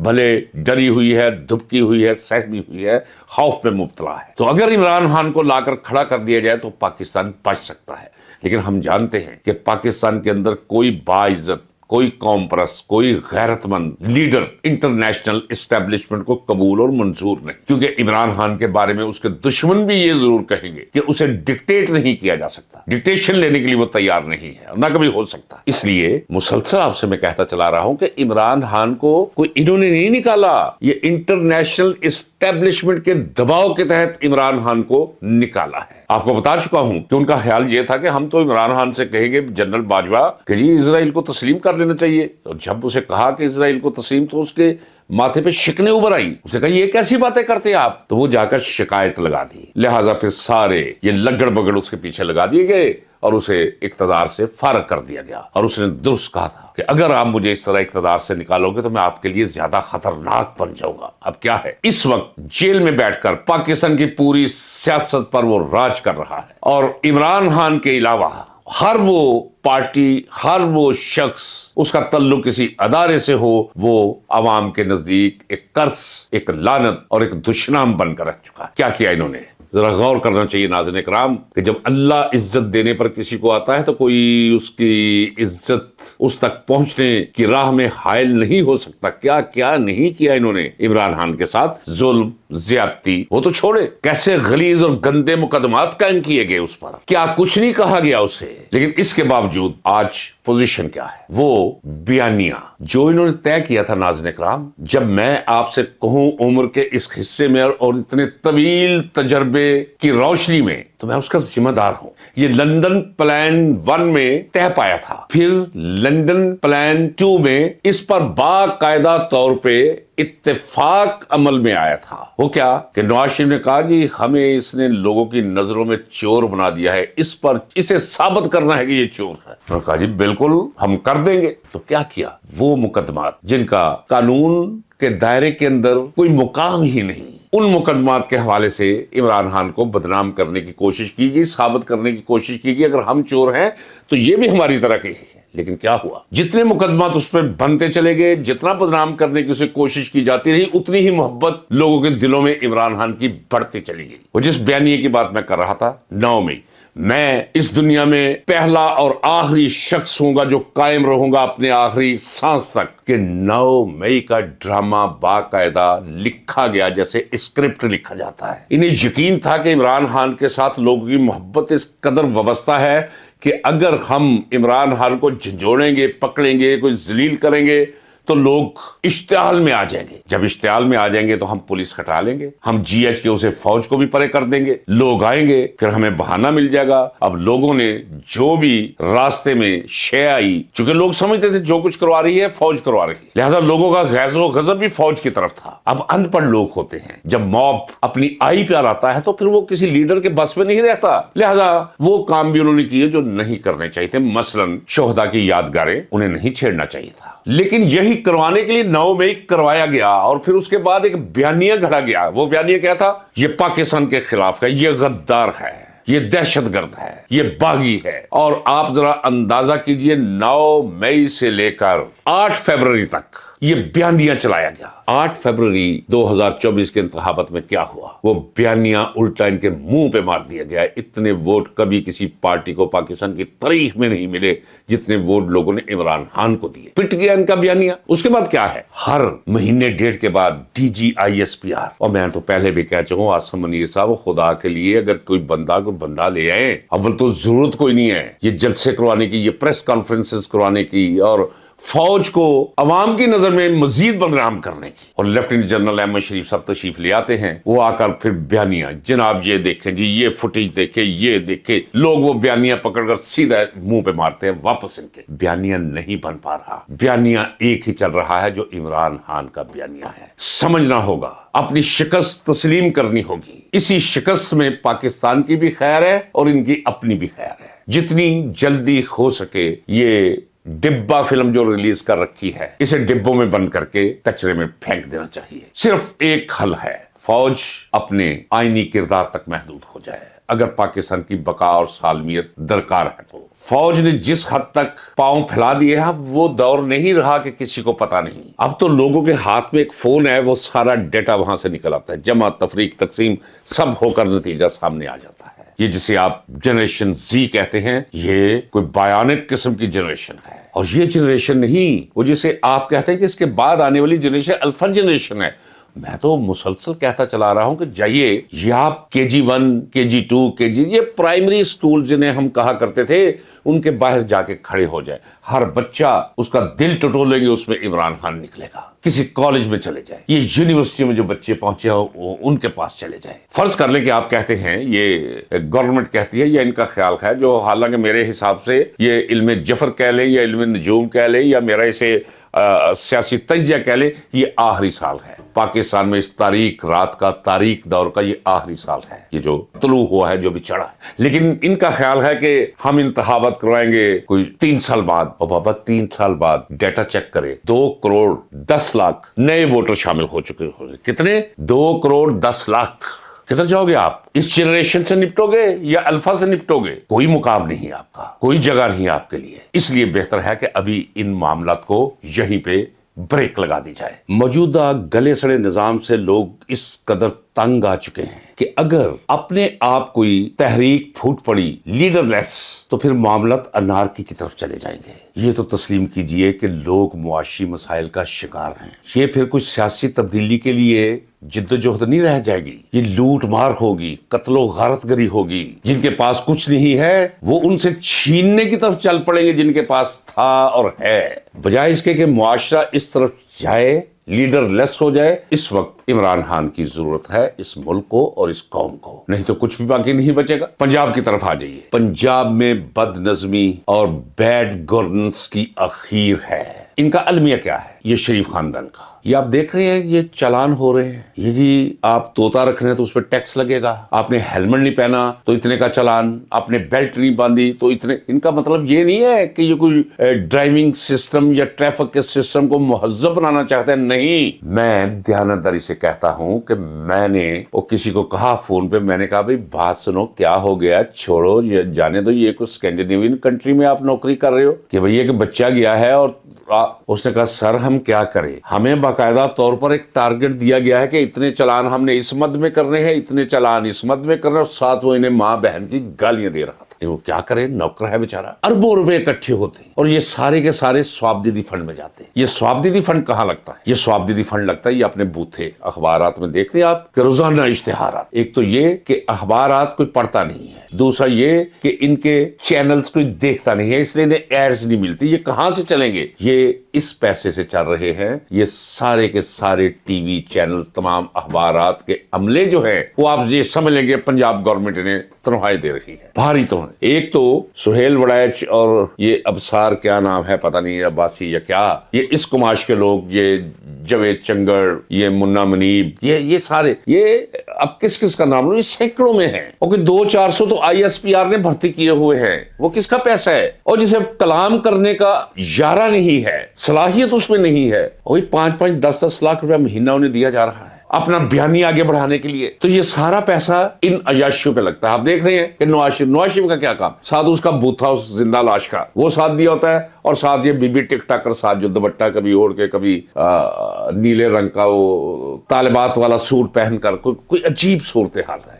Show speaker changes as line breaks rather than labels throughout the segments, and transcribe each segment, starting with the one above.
بھلے ڈری ہوئی ہے، دھبکی ہوئی ہے، سہمی ہوئی ہے، خوف میں مبتلا ہے۔ تو اگر عمران خان کو لا کر کھڑا کر دیا جائے تو پاکستان بچ سکتا ہے، لیکن ہم جانتے ہیں کہ پاکستان کے اندر کوئی باعزت، کوئی قوم پرست، کوئی غیرت مند لیڈر انٹرنیشنل اسٹیبلشمنٹ کو قبول اور منظور نہیں، کیونکہ عمران خان کے بارے میں اس کے دشمن بھی یہ ضرور کہیں گے کہ اسے ڈکٹیٹ نہیں کیا جا سکتا، ڈکٹیشن لینے کے لیے وہ تیار نہیں ہے اور نہ کبھی ہو سکتا۔ اس لیے مسلسل آپ سے میں کہتا چلا رہا ہوں کہ عمران خان کو کوئی انہوں نے نہیں نکالا، یہ انٹرنیشنل اسٹیبلشمنٹ کے دباؤ کے تحت عمران خان کو نکالا ہے۔ آپ کو بتا چکا ہوں کہ ان کا خیال یہ تھا کہ ہم تو عمران خان سے کہیں گے جنرل باجوہ کہ جی اسرائیل کو تسلیم کر لینا چاہیے، اور جب اسے کہا کہ اسرائیل کو تسلیم تو اس کے ماتھے پہ شکنیں ابھر آئی، اس نے کہا یہ کیسی باتیں کرتے آپ، تو وہ جا کر شکایت لگا دی، لہٰذا پھر سارے یہ لگڑ بگڑ اس کے پیچھے لگا دیے گئے اور اسے اقتدار سے فارغ کر دیا گیا۔ اور اس نے درست کہا تھا کہ اگر آپ مجھے اس طرح اقتدار سے نکالو گے تو میں آپ کے لیے زیادہ خطرناک بن جاؤں گا۔ اب کیا ہے، اس وقت جیل میں بیٹھ کر پاکستان کی پوری سیاست پر وہ راج کر رہا ہے، اور عمران خان کے علاوہ ہر وہ پارٹی، ہر وہ شخص اس کا تعلق کسی ادارے سے ہو، وہ عوام کے نزدیک ایک قرض، ایک لعنت اور ایک دشنام بن کر رہ چکا ہے۔ کیا کیا انہوں نے؟ ذرا غور کرنا چاہیے ناظرین اکرام کہ جب اللہ عزت دینے پر کسی کو آتا ہے تو کوئی اس کی عزت اس تک پہنچنے کی راہ میں حائل نہیں ہو سکتا۔ کیا کیا نہیں کیا انہوں نے عمران خان کے ساتھ، ظلم، زیادتی، وہ تو چھوڑے، کیسے غلیظ اور گندے مقدمات قائم کیے گئے اس پر، کیا کچھ نہیں کہا گیا اسے، لیکن اس کے باوجود آج پوزیشن کیا ہے، وہ بیانیہ جو انہوں نے طے کیا تھا ناظرین اکرام، جب میں آپ سے کہوں عمر کے اس حصے میں اور اتنے طویل تجربے کی روشنی میں، تو میں اس کا ذمہ دار ہوں۔ یہ لندن پلان 1 میں طے پایا تھا، پھر لندن پلان 2 میں اس پر باقاعدہ طور پہ اتفاق عمل میں آیا تھا۔ وہ کیا کہ نواز شریف نے کہا جی ہمیں اس نے لوگوں کی نظروں میں چور بنا دیا ہے، اس پر اسے ثابت کرنا ہے کہ یہ چور ہے۔ انہوں نے کہا جی بالکل ہم کر دیں گے۔ تو کیا کیا، وہ مقدمات جن کا قانون کے دائرے کے اندر کوئی مقام ہی نہیں، ان مقدمات کے حوالے سے عمران خان کو بدنام کرنے کی کوشش کی گئی، ثابت کرنے کی کوشش کی گئی اگر ہم چور ہیں تو یہ بھی ہماری طرح کے ہیں۔ لیکن کیا ہوا، جتنے مقدمات اس پہ بنتے چلے گئے، جتنا بدنام کرنے کی اسے کوشش کی جاتی رہی، اتنی ہی محبت لوگوں کے دلوں میں عمران خان کی بڑھتی چلی گئی۔ وہ جس بیانیے کی بات میں کر رہا تھا، 9 مئی، میں اس دنیا میں پہلا اور آخری شخص ہوں گا جو قائم رہوں گا اپنے آخری سانس تک کہ 9 مئی کا ڈرامہ باقاعدہ لکھا گیا جیسے اسکرپٹ لکھا جاتا ہے۔ انہیں یقین تھا کہ عمران خان کے ساتھ لوگوں کی محبت اس قدر وابستہ ہے کہ اگر ہم عمران خان کو جھنجھوڑیں گے، پکڑیں گے، کوئی ذلیل کریں گے تو لوگ اشتعال میں آ جائیں گے۔ جب اشتعال میں آ جائیں گے تو ہم پولیس ہٹا لیں گے، ہم جی ایچ کے اسے فوج کو بھی پرے کر دیں گے، لوگ آئیں گے، پھر ہمیں بہانہ مل جائے گا۔ اب لوگوں نے جو بھی راستے میں شے آئی، چونکہ لوگ سمجھتے تھے جو کچھ کروا رہی ہے فوج کروا رہی ہے، لہذا لوگوں کا غیظ و غضب بھی فوج کی طرف تھا۔ اب ان پڑھ لوگ ہوتے ہیں، جب موب اپنی آئی پہ آتا ہے تو پھر وہ کسی لیڈر کے بس میں نہیں رہتا، لہذا وہ کام بھی انہوں نے کیے جو نہیں کرنے چاہیے تھے۔ مثلاً شہداء کی یادگاریں انہیں نہیں چھیڑنا چاہیے تھا، لیکن یہی کروانے کے لیے 9 مئی کروایا گیا، اور پھر اس کے بعد ایک بیانیہ گھڑا گیا۔ وہ بیانیہ کیا تھا؟ یہ پاکستان کے خلاف ہے، یہ غدار ہے، یہ دہشت گرد ہے، یہ باغی ہے۔ اور آپ ذرا اندازہ کیجئے 9 مئی سے لے کر 8 فروری تک یہ بیانیہ چلایا گیا۔ 8 فروری 2024 کے انتخابات میں کیا ہوا؟ وہ بیانیہ الٹا ان کے منہ پہ مار دیا گیا۔ اتنے ووٹ کبھی کسی پارٹی کو پاکستان کی تاریخ میں نہیں ملے جتنے ووٹ لوگوں نے عمران خان کو دیے۔ پٹ گیا ان کا بیانیہ۔ اس کے بعد کیا ہے؟ ہر مہینے ڈیڑھ کے بعد DGISPR، اور میں تو پہلے بھی کہہ چکا ہوں آصم منیر صاحب، خدا کے لیے اگر کوئی بندہ لے آئے، اول تو ضرورت کوئی نہیں ہے یہ جلسے کروانے کی، یہ پریس کانفرنسز کروانے کی، اور فوج کو عوام کی نظر میں مزید بدنام کرنے کی۔ اور لیفٹیننٹ جنرل احمد شریف صاحب تشریف لے آتے ہیں، وہ آ کر پھر بیانیہ، جناب یہ دیکھیں جی، یہ فوٹیج دیکھیں، یہ دیکھیں، لوگ وہ بیانیہ پکڑ کر سیدھا منہ پہ مارتے ہیں واپس ان کے۔ بیانیہ نہیں بن پا رہا، بیانیہ ایک ہی چل رہا ہے جو عمران خان کا بیانیہ ہے۔ سمجھنا ہوگا، اپنی شکست تسلیم کرنی ہوگی، اسی شکست میں پاکستان کی بھی خیر ہے اور ان کی اپنی بھی خیر ہے۔ جتنی جلدی ہو سکے یہ ڈبہ فلم جو ریلیز کر رکھی ہے، اسے ڈبوں میں بند کر کے کچرے میں پھینک دینا چاہیے۔ صرف ایک حل ہے، فوج اپنے آئینی کردار تک محدود ہو جائے۔ اگر پاکستان کی بقا اور سالمیت درکار ہے تو فوج نے جس حد تک پاؤں پھیلا دیے ہیں وہ دور نہیں رہا کہ کسی کو پتا نہیں. اب تو لوگوں کے ہاتھ میں ایک فون ہے, وہ سارا ڈیٹا وہاں سے نکل آتا ہے, جمع تفریق تقسیم سب ہو کر نتیجہ سامنے آ جاتا ہے. یہ جسے آپ جنریشن زی کہتے ہیں, یہ کوئی بایونک قسم کی جنریشن ہے. اور یہ جنریشن نہیں, وہ جسے آپ کہتے ہیں کہ اس کے بعد آنے والی جنریشن الفا جنریشن ہے. میں تو مسلسل کہتا چلا رہا ہوں کہ جائیے, یہ آپ KG1 KG2 KG, یہ پرائمری اسکول جنہیں ہم کہا کرتے تھے, ان کے باہر جا کے کھڑے ہو جائے. ہر بچہ اس کا دل ٹٹولیں گے, اس میں عمران خان نکلے گا. کسی کالج میں چلے جائیں, یہ یونیورسٹی میں جو بچے پہنچے ہو ان کے پاس چلے جائیں. فرض کر لیں کہ آپ کہتے ہیں یہ گورنمنٹ کہتی ہے یا ان کا خیال ہے, جو حالانکہ میرے حساب سے یہ علم جفر کہہ لیں یا علم نجوم کہہ لیں یا میرا اسے سیاسی تجزیہ کہہ لیں, یہ آخری سال ہے پاکستان میں. اس تاریخ رات کا, تاریخ دور کا یہ آخری سال ہے, یہ جو طلوع ہوا ہے, جو بھی چڑھا ہے. لیکن ان کا خیال ہے کہ ہم انتخابات کروائیں گے کوئی 3 سال بعد. اور بابا 3 سال بعد ڈیٹا چیک کرے, 2,10,00,000 نئے ووٹر شامل ہو چکے ہوں. کتنے؟ 2,10,00,000. کدھر جاؤ گے آپ؟ اس جنریشن سے نپٹو گے یا الفا سے نپٹو گے؟ کوئی مقام نہیں آپ کا, کوئی جگہ نہیں آپ کے لیے. اس لیے بہتر ہے کہ ابھی ان معاملات کو یہیں پہ بریک لگا دی جائے. موجودہ گلے سڑے نظام سے لوگ اس قدر تنگ آ چکے ہیں کہ اگر اپنے آپ کوئی تحریک پھوٹ پڑی لیڈر لیس, تو پھر معاملات انارکی کی طرف چلے جائیں گے. یہ تو تسلیم کیجئے کہ لوگ معاشی مسائل کا شکار ہیں. یہ پھر کچھ سیاسی تبدیلی کے لیے جد و جہد نہیں رہ جائے گی. یہ لوٹ مار ہوگی, قتل و غارت گری ہوگی. جن کے پاس کچھ نہیں ہے وہ ان سے چھیننے کی طرف چل پڑیں گے جن کے پاس تھا اور ہے, بجائے اس کے کہ معاشرہ اس طرف جائے, لیڈر لیس ہو جائے. اس وقت عمران خان کی ضرورت ہے اس ملک کو اور اس قوم کو, نہیں تو کچھ بھی باقی نہیں بچے گا. پنجاب کی طرف آ جائیے. پنجاب میں بد نظمی اور بیڈ گورننس کی اخیر ہے. ان کا المیہ کیا ہے؟ یہ شریف خاندان کا. یہ آپ دیکھ رہے ہیں, یہ چالان ہو رہے ہیں. یہ جی آپ طوطا رکھ رہے ہیں تو اس پہ ٹیکس لگے گا, آپ نے ہیلمٹ نہیں پہنا تو اتنے کا چالان, آپ نے بیلٹ نہیں باندھی تو اتنے. ان کا مطلب یہ نہیں ہے کہ یہ کوئی ڈرائیونگ سسٹم یا ٹریفک کے سسٹم کو مہذب بنانا چاہتے ہیں. نہیں, میں دیانتداری سے کہتا ہوں کہ میں نے وہ کسی کو کہا فون پہ, میں نے کہا بھائی بات سنو, کیا ہو گیا, چھوڑو جانے دو, یہ کچھ اسکینڈینیوین کنٹری میں آپ نوکری کر رہے ہو کہ بھئی ایک بچہ گیا ہے. اور اس نے کہا سر ہم کیا کریں, ہمیں باقاعدہ طور پر ایک ٹارگٹ دیا گیا ہے کہ اتنے چلان ہم نے اس مد میں کرنے ہیں, اتنے چلان اس مد میں کرنے ہیں, اور ساتھ وہ انہیں ماں بہن کی گالیاں دے رہا تھا. وہ کیا کرے, نوکر ہے بیچارہ. اربوں روپے اکٹھے ہوتے ہیں اور یہ سارے کے سارے سواب دیدی فنڈ میں جاتے ہیں. یہ سواب دیدی فنڈ کہاں لگتا ہے؟ یہ سواب دیدی فنڈ لگتا ہے, یہ اپنے بوتھے اخبارات میں دیکھتے ہیں آپ کہ روزانہ اشتہارات. ایک تو یہ کہ اخبارات کوئی پڑھتا نہیں ہے, دوسرا یہ کہ ان کے چینلز کوئی دیکھتا نہیں ہے, اس لیے انہیں ایڈز نہیں ملتی. یہ کہاں سے چلیں گے؟ یہ اس پیسے سے چل رہے ہیں. یہ سارے کے سارے ٹی وی چینل, تمام اخبارات کے عملے جو ہیں وہ آپ یہ سمجھ لیں گے پنجاب گورنمنٹ نے تنخواہیں دے رہی ہے, بھاری تنخواہیں. ایک تو سہیل وڑائچ اور یہ ابصار کیا نام ہے پتہ نہیں, عباسی یا کیا, یہ اس کماش کے لوگ, یہ جاوید چنگڑ, یہ منا منیب, یہ سارے, یہ اب کس کس کا نام لوں, یہ سینکڑوں میں ہیں. اور 200-400 تو ISPR نے بھرتی کیے ہوئے ہیں. وہ کس کا پیسہ ہے؟ اور جسے کلام کرنے کا یارہ نہیں ہے, صلاحیت اس میں نہیں ہے, وہی 5-10 لاکھ روپے مہینہ انہیں دیا جا رہا ہے اپنا بیانی آگے بڑھانے کے لیے. تو یہ سارا پیسہ ان عیاشیوں پہ لگتا ہے. آپ دیکھ رہے ہیں کہ نواز شریف کا کیا کام, ساتھ اس کا بوتھا اس زندہ لاش کا وہ ساتھ دیا ہوتا ہے, اور ساتھ یہ بی بی ٹک ٹاکر ساتھ جو دوپٹہ کبھی اوڑھ کے, کبھی نیلے رنگ کا وہ طالبات والا سوٹ پہن کر, کوئی عجیب صورتحال ہے.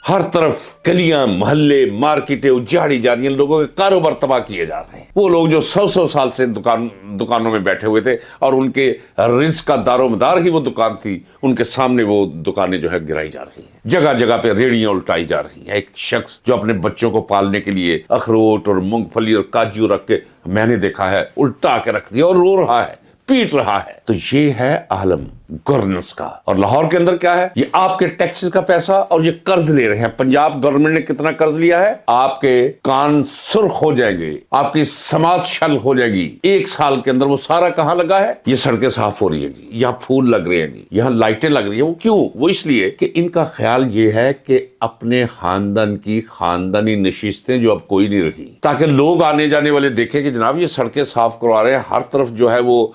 ہر طرف گلیاں, محلے, مارکیٹیں اجاڑی جا رہی ہیں, لوگوں کے کاروبار تباہ کیے جا رہے ہیں. وہ لوگ جو 100 سال سے دکانوں میں بیٹھے ہوئے تھے اور ان کے رزق کا دار و مدار ہی وہ دکان تھی, ان کے سامنے وہ دکانیں جو ہے گرائی جا رہی ہیں. جگہ جگہ پہ ریڑیاں الٹائی جا رہی ہیں. ایک شخص جو اپنے بچوں کو پالنے کے لیے اخروٹ اور مونگ پھلی اور کاجو رکھ کے, میں نے دیکھا ہے, الٹا کے رکھ دیا اور رو رہا ہے, پیٹ رہا ہے. تو یہ ہے عالم گورننس کا. اور لاہور کے اندر کیا ہے؟ یہ آپ کے ٹیکسز کا پیسہ اور یہ قرض لے رہے ہیں. پنجاب گورنمنٹ نے کتنا قرض لیا ہے؟ آپ کے کان سرخ ہو جائیں گے, آپ کی سماعت شل ہو جائے گی. 1 سال کے اندر وہ سارا کہاں لگا ہے؟ یہ سڑکیں صاف ہو رہی ہیں جی, یہاں پھول لگ رہے ہیں جی, یہاں لائٹیں لگ رہی ہیں. وہ کیوں؟ وہ اس لیے کہ ان کا خیال یہ ہے کہ اپنے خاندان کی خاندانی نشستیں جو اب کوئی نہیں رہی, تاکہ لوگ آنے جانے والے دیکھیں کہ جناب یہ سڑکیں صاف کروا رہے ہیں, ہر طرف جو ہے وہ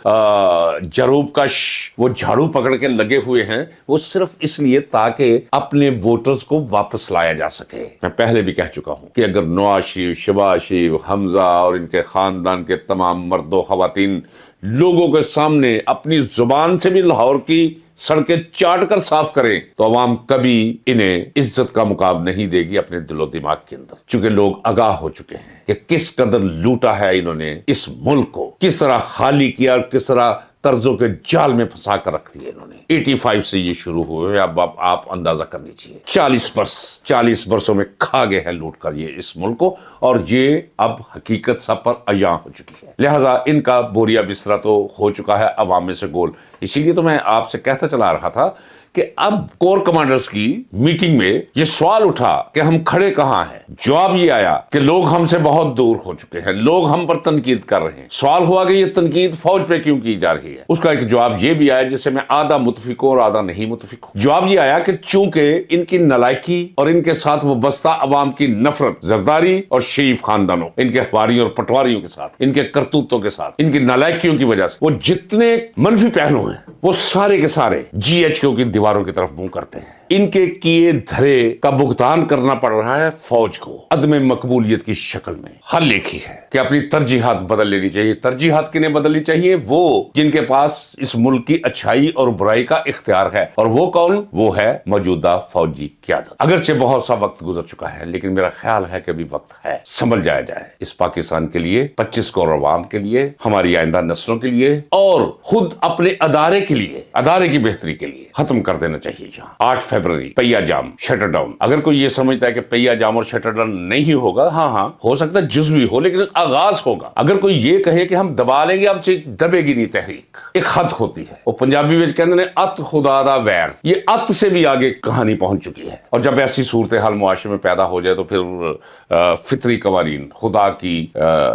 جروب کش وہ جھاڑو پکڑ کے لگے ہوئے ہیں وہ صرف اس لیے تاکہ اپنے ووٹرز کو واپس لایا جا سکے. میں پہلے بھی کہہ چکا ہوں کہ اگر نواز شریف، شہباز شریف، حمزہ اور ان کے خاندان کے تمام مرد و خواتین لوگوں کے سامنے اپنی زبان سے بھی لاہور کی سڑکیں چاٹ کر صاف کریں تو عوام کبھی انہیں عزت کا مقام نہیں دے گی اپنے دل و دماغ کے اندر، چونکہ لوگ آگاہ ہو چکے ہیں کہ کس قدر لوٹا ہے انہوں نے اس ملک کو، کس طرح خالی کیا اور کس طرح قرضوں کے جال میں پھنسا کر رکھ دیے انہوں نے. 85 سے یہ شروع ہوئے، اب آپ اندازہ کر لیجئے 40 برسوں میں کھا گئے ہیں لوٹ کر یہ اس ملک کو، اور یہ اب حقیقت سب پر عیاں ہو چکی ہے. لہٰذا ان کا بوریا بسترا تو ہو چکا ہے عوام میں سے گول. اسی لیے تو میں آپ سے کہتا چلا رہا تھا کہ اب کور کمانڈرز کی میٹنگ میں یہ سوال اٹھا کہ ہم کھڑے کہاں ہیں. جواب یہ آیا کہ لوگ ہم سے بہت دور ہو چکے ہیں، لوگ ہم پر تنقید کر رہے ہیں. سوال ہوا کہ یہ تنقید فوج پہ کیوں کی جا رہی ہے. اس کا ایک جواب یہ بھی آیا جس سے میں آدھا متفق ہوں اور آدھا نہیں متفق ہوں. جواب یہ آیا کہ چونکہ ان کی نالائکی اور ان کے ساتھ وابستہ عوام کی نفرت زرداری اور شریف خاندانوں، ان کے اخباریوں اور پٹواریوں کے ساتھ، ان کے کرتوتوں کے ساتھ، ان کی نالائکیوں کی وجہ سے وہ جتنے منفی پہلو ہیں وہ سارے کے سارے جی ایچ کیو کی دیواروں کی طرف منہ کرتے ہیں. ان کے کیے دھرے کا بھگتان کرنا پڑ رہا ہے فوج کو عدم مقبولیت کی شکل میں. حل ایک ہی ہے کہ اپنی ترجیحات بدل لینی چاہیے. ترجیحات کنہیں بدلنی چاہیے؟ وہ جن کے پاس اس ملک کی اچھائی اور برائی کا اختیار ہے. اور وہ کون؟ وہ ہے موجودہ فوجی قیادت. اگرچہ بہت سا وقت گزر چکا ہے لیکن میرا خیال ہے کہ ابھی وقت ہے سنبھل جایا جائے اس پاکستان کے لیے، 25 کروڑ عوام کے لیے، ہماری آئندہ نسلوں کے لیے، اور خود اپنے ادارے کے لیے، ادارے کی بہتری کے لیے ختم کر دینا چاہیے. جہاں 8 فروری پیا جام شٹر ڈاؤن، اگر کوئی یہ سمجھتا ہے کہ پیا جام اور شٹر ڈاؤن نہیں ہوگا، ہاں ہو سکتا ہے جزوی ہو لیکن آغاز ہوگا. اگر کوئی یہ کہے کہ ہم دبا لیں گے، اب دبے گی نہیں تحریک. ایک حد ہوتی ہے، وہ پنجابی میں کہتے ہیں ات خدا دا ویر، یہ ات سے بھی آگے کہانی پہنچ چکی ہے. اور جب ایسی صورتحال معاشرے میں پیدا ہو جائے تو پھر فطری قوانین، خدا کی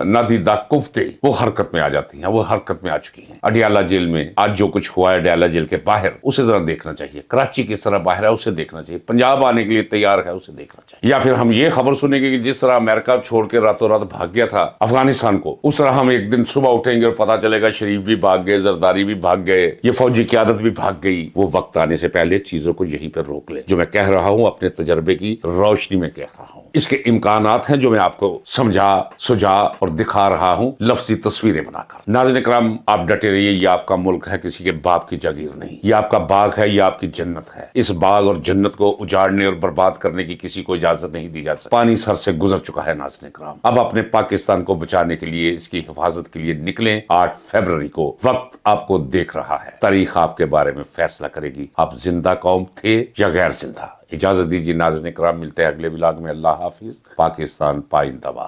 نادیدہ کفتے وہ حرکت میں آ جاتی ہیں، وہ حرکت میں آ چکی ہیں. اڈیالہ جیل میں آج جو کچھ ہوا ہے اڈیالہ جیل کے باہر، اسے ذرا دیکھنا چاہیے. کراچی کس طرح باہر ہے اسے دیکھنا چاہیے. پنجاب آنے کے لیے تیار ہے اسے دیکھنا چاہیے. یا پھر ہم یہ خبر سنیں گے کہ جس طرح امریکہ چھوڑ کے راتوں رات بھاگ گیا تھا افغانستان کو، اس طرح ہم ایک دن صبح اٹھیں گے اور پتا چلے گا شریف بھی بھاگ گئے، زرداری بھی بھاگ گئے، یہ فوجی قیادت بھی بھاگ گئی. وہ وقت آنے سے پہلے چیزوں کو یہیں پر روک لیں. جو میں کہہ رہا ہوں اپنے تجربے کی روشنی میں کہہ رہا ہوں. اس کے امکانات ہیں جو میں آپ کو سمجھا سجا اور دکھا رہا ہوں لفظی تصویریں بنا کر. ناظرین کرام، آپ ڈٹے رہیے. یہ آپ کا ملک ہے، کسی کے باپ کی جاگیر نہیں. یہ آپ کا باغ ہے، یہ آپ کی جنت ہے. اس باغ اور جنت کو اجاڑنے اور برباد کرنے کی کسی کو اجازت نہیں دی جا سکتی. پانی سر سے گزر چکا ہے ناظرین کرام. اب اپنے پاکستان کو بچانے کے لیے، اس کی حفاظت کے لیے نکلیں. 8 فروری کو وقت آپ کو دیکھ رہا ہے. تاریخ آپ کے بارے میں فیصلہ کرے گی آپ زندہ قوم تھے یا غیر زندہ. اجازت دیجیے ناظرین کرام، ملتے ہیں اگلے ولاگ میں. اللہ حافظ. پاکستان پائندہ باد.